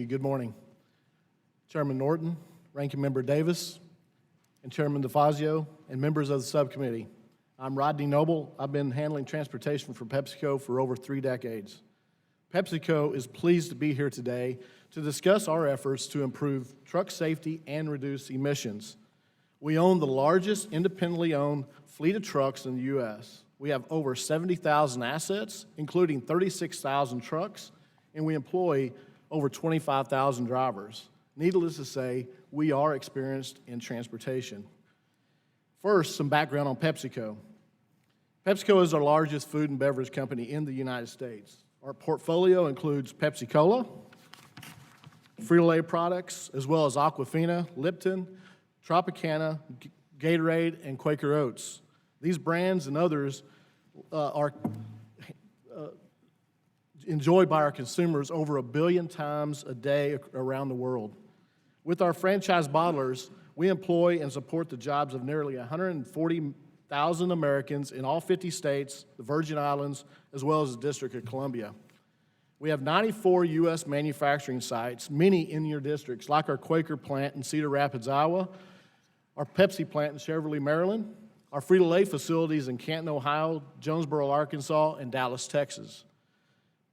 Good morning. Chairman Norton, Ranking Member Davis, and Chairman DeFazio, and members of the subcommittee. I'm Rodney Noble. I've been handling transportation for PepsiCo for over 3 decades. PepsiCo is pleased to be here today to discuss our efforts to improve truck safety and reduce emissions. We own the largest independently owned fleet of trucks in the U.S. We have over 70,000 assets, including 36,000 trucks, and we employ over 25,000 drivers. Needless to say, we are experienced in transportation. First, some background on PepsiCo. PepsiCo is our largest food and beverage company in the United States. Our portfolio includes Pepsi Cola, Frito-Lay products, as well as Aquafina, Lipton, Tropicana, Gatorade, and Quaker Oats. These brands and others are enjoyed by our consumers over 1 billion times a day around the world. With our franchise bottlers, we employ and support the jobs of nearly 140,000 Americans in all 50 states, the Virgin Islands, as well as the District of Columbia. We have 94 U.S. manufacturing sites, many in your districts, like our Quaker plant in Cedar Rapids, Iowa, our Pepsi plant in Cheverly, Maryland, our Frito-Lay facilities in Canton, Ohio, Jonesboro, Arkansas, and Dallas, Texas.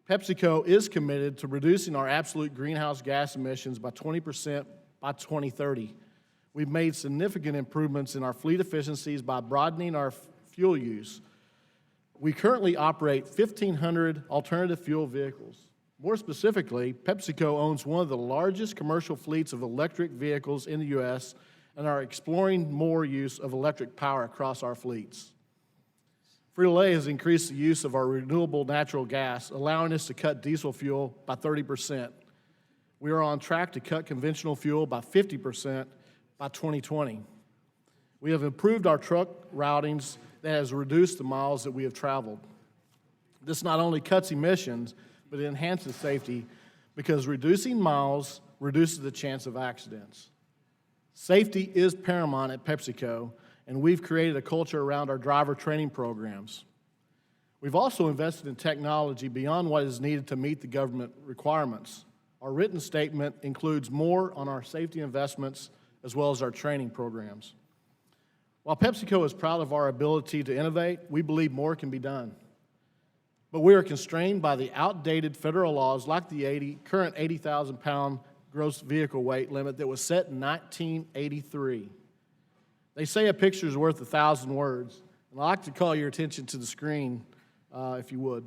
PepsiCo is committed to reducing our absolute greenhouse gas emissions by 20% by 2030. We've made significant improvements in our fleet efficiencies by broadening our fuel use. We currently operate 1,500 alternative fuel vehicles. More specifically, PepsiCo owns one of the largest commercial fleets of electric vehicles in the U.S. and are exploring more use of electric power across our fleets. Frito-Lay has increased the use of our renewable natural gas, allowing us to cut diesel fuel by 30%. We are on track to cut conventional fuel by 50% by 2020. We have improved our truck routings that has reduced the miles that we have traveled. This not only cuts emissions, but it enhances safety because reducing miles reduces the chance of accidents. Safety is paramount at PepsiCo, and we've created a culture around our driver training programs. We've also invested in technology beyond what is needed to meet the government requirements. Our written statement includes more on our safety investments as well as our training programs. While PepsiCo is proud of our ability to innovate, we believe more can be done. But we are constrained by the outdated federal laws like the current 80,000-pound gross vehicle weight limit that was set in 1983. They say a picture is worth 1,000 words, and I'd like to call your attention to the screen, if you would.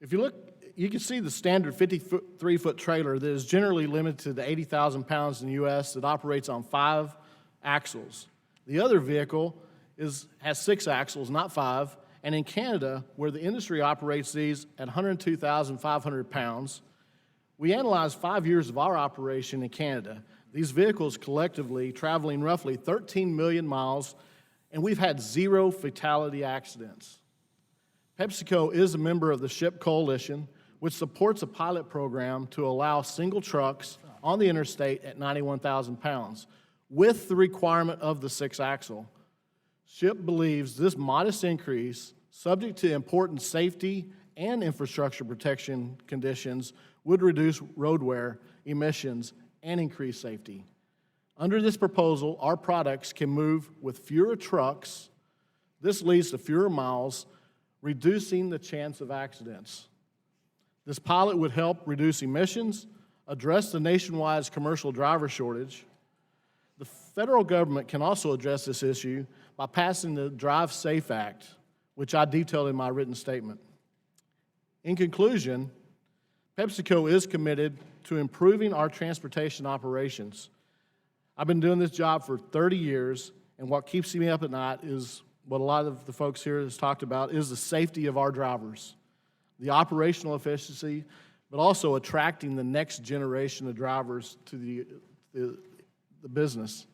If you look, you can see the standard 53-foot trailer that is generally limited to 80,000 pounds in the U.S. that operates on 5 axles. The other vehicle has 6 axles, not 5, and in Canada, where the industry operates these at 102,500 pounds, we analyzed 5 years of our operation in Canada. These vehicles collectively traveling roughly 13 million miles, and we've had 0 fatality accidents. PepsiCo is a member of the SHIP Coalition, which supports a pilot program to allow single trucks on the interstate at 91,000 pounds, with the requirement of the 6-axle. SHIP believes this modest increase, subject to important safety and infrastructure protection conditions, would reduce road wear, emissions, and increase safety. Under this proposal, our products can move with fewer trucks. This leads to fewer miles, reducing the chance of accidents. This pilot would help reduce emissions, address the nationwide commercial driver shortage. The federal government can also address this issue by passing the Drive Safe Act, which I detailed in my written statement. In conclusion, PepsiCo is committed to improving our transportation operations. I've been doing this job for 30 years, and what keeps me up at night is what a lot of the folks here has talked about, is the safety of our drivers, the operational efficiency, but also attracting the next generation of drivers to the business.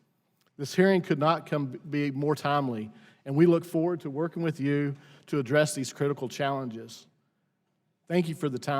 This hearing could not be more timely, and we look forward to working with you to address these critical challenges. Thank you for the time.